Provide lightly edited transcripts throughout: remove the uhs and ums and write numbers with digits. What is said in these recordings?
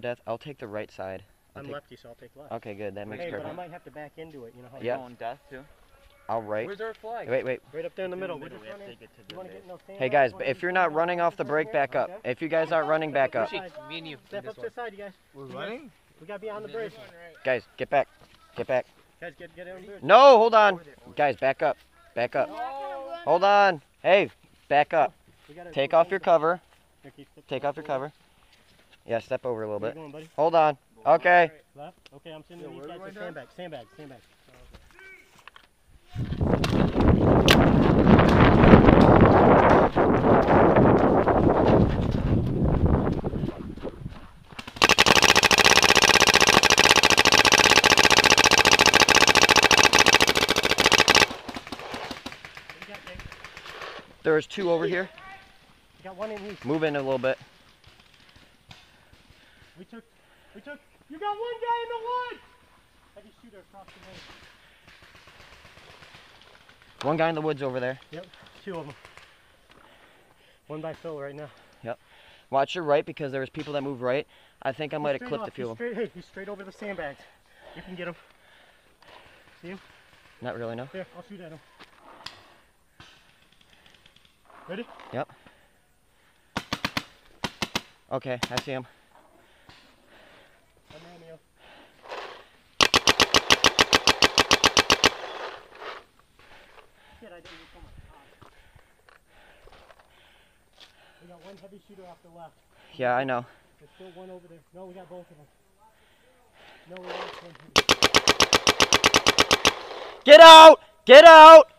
Death. I'll take the right side. I'm lefty, so I'll take left. Okay, good. That makes perfect. But I might have to back into it. You know how you're going Death too? I'll right. Where's our flag? Wait. Right up there in the middle. We're just running. Hey guys, if you're not running off the break, back up. If you guys aren't running, back up. Me and you. Step up to the side, you guys. We're running? We got to be on the bridge. Guys, get back. Get back. Guys, get on the bridge. No, hold on. Guys, back up. Back up. Hold on. Hey, back up. Take off your cover. Take off your cover. Yeah, step over a little bit. Hold on. Okay. Left. Okay, I'm sending these guys to sandbag. Sandbag. There's two over here. Got one in east. Move in a little bit. We took. You got one guy in the woods. I just shoot her across the road. One guy in the woods over there. Yep, two of them. One by Phil right now. Yep. Watch your right because there was people that moved right. I think I might have clipped a few of them. Hey, he's straight over the sandbags. You can get him. See him? Not really, no. Here, I'll shoot at him. Ready? Yep. Okay, I see him. I'm Romeo. Shit, I didn't even pull my top. We got one heavy shooter off the left. Yeah, I know. There's still one over there. No, we got both of them. No, we lost one. Get out! Get out!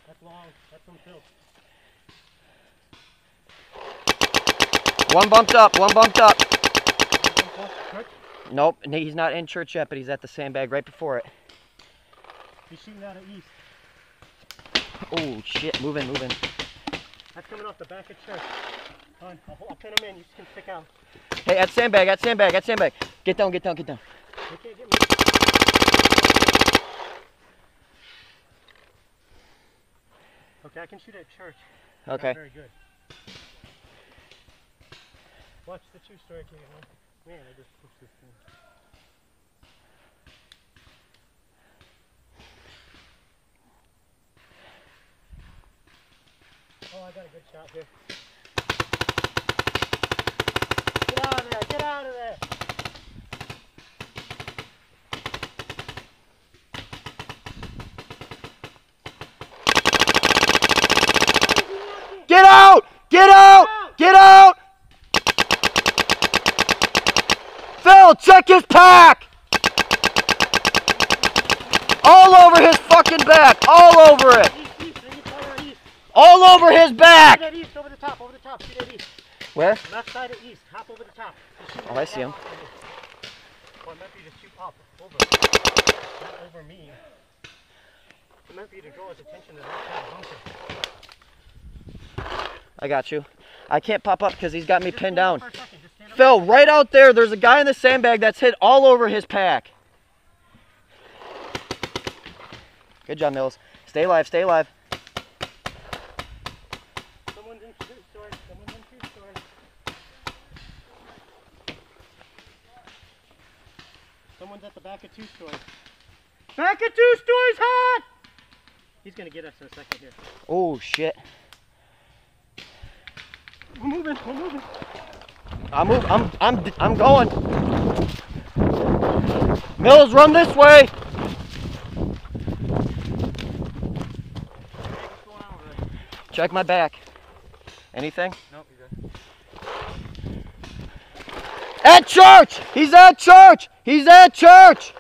That's long. That's from Phil. One bumped up. One bumped up. Church? Nope, he's not in church yet, but he's at the sandbag right before it. He's shooting out of east. Oh shit! Move in. That's coming off the back of church. I'll pin him in. You can stick out. Hey, at sandbag. Get down. They can't get me. Okay, I can shoot at church. Okay. Not very good. Watch the two-story cable. Man, I just pushed this thing. Oh, I got a good shot here. Get out of there! Get out of there! Get out! Get out! Get out! Phil, check his pack! All over his fucking back! All over it! All over his back! Shoot at east, over the top, shoot at east. Where? Left side of east, hop over the top. Oh, I see him. Well, it might be to shoot up, over. Not over me. It might be to draw his attention to that kind of bunker. I got you. I can't pop up because he's got me pinned down. Phil, right out there, there's a guy in the sandbag that's hit all over his pack. Good job, Mills. Stay alive, stay alive. Someone's in two-story. Someone's at the back of two-story. Back of two-story's hot! He's gonna get us in a second here. Oh shit. We're moving. I'm going. Mills, run this way. Check my back. Anything? Nope, you're good. At church! He's at church! He's at church!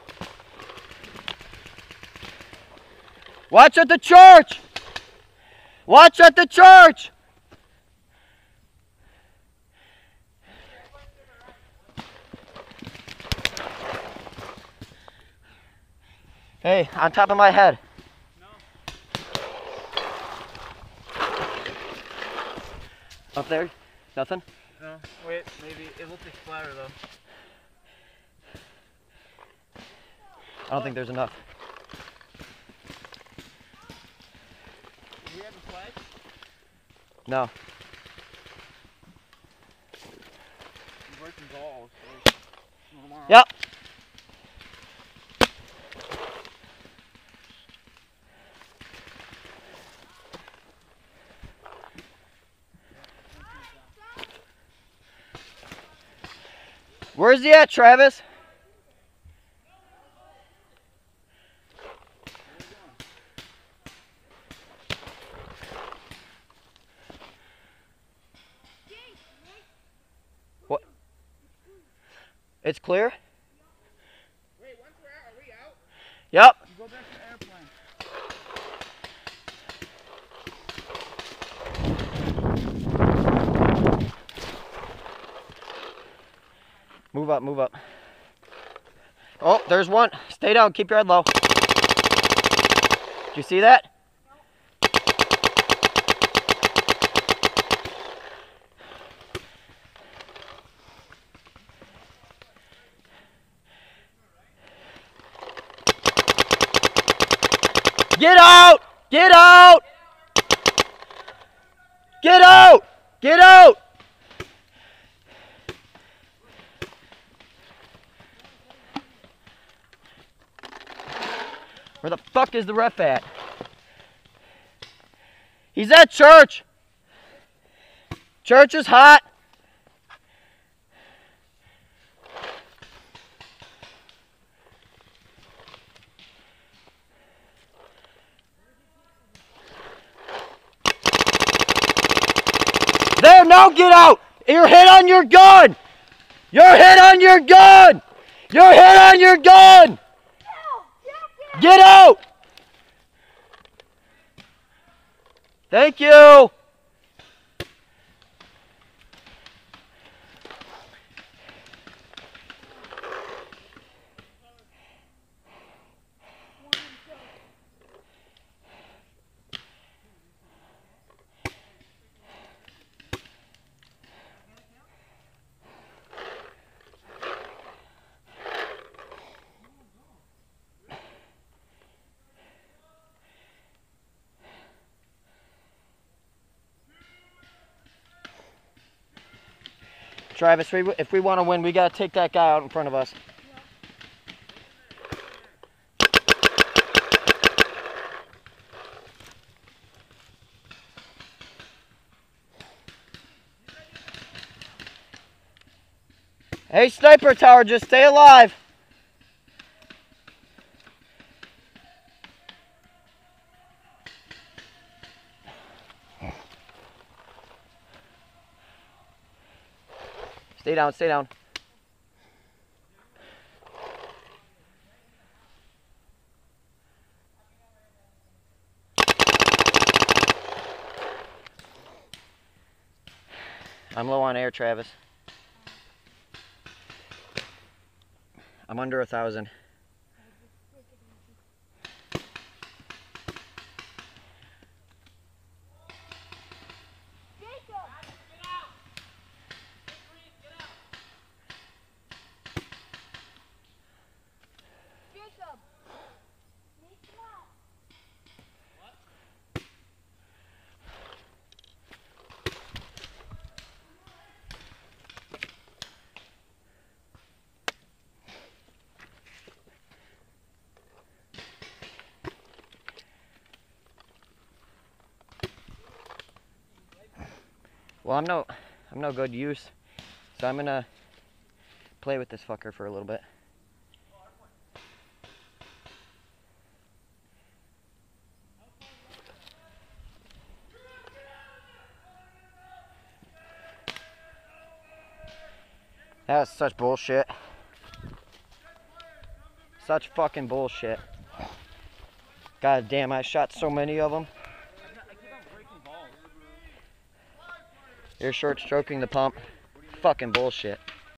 Watch at the church! Watch at the church! Hey, on top of my head. No. Up there? Nothing? No. Wait, maybe. It looks like splatter though. I don't think there's enough. Do we have a flag? No. balls. Yep. Where's he at, Travis? What? It's clear? Wait, once we're out, are we out? Yep. Go back to airplane. Move up, move up. Oh, there's one. Stay down, keep your head low. Did you see that? Get out! Get out! Get out! Get out! Where the fuck is the ref at? He's at church. Church is hot. There, now get out! Your head on your gun! Your head on your gun! Your head on your gun! Get out! Thank you! Travis, if we want to win, we got to take that guy out in front of us. Hey, Sniper Tower, just stay alive. Stay down, stay down. I'm low on air, Travis. I'm under 1,000. Well, I'm no good use, so I'm gonna play with this fucker for a little bit. That's such bullshit. Such fucking bullshit. God damn, I shot so many of them. You're short stroking the pump. Fucking bullshit.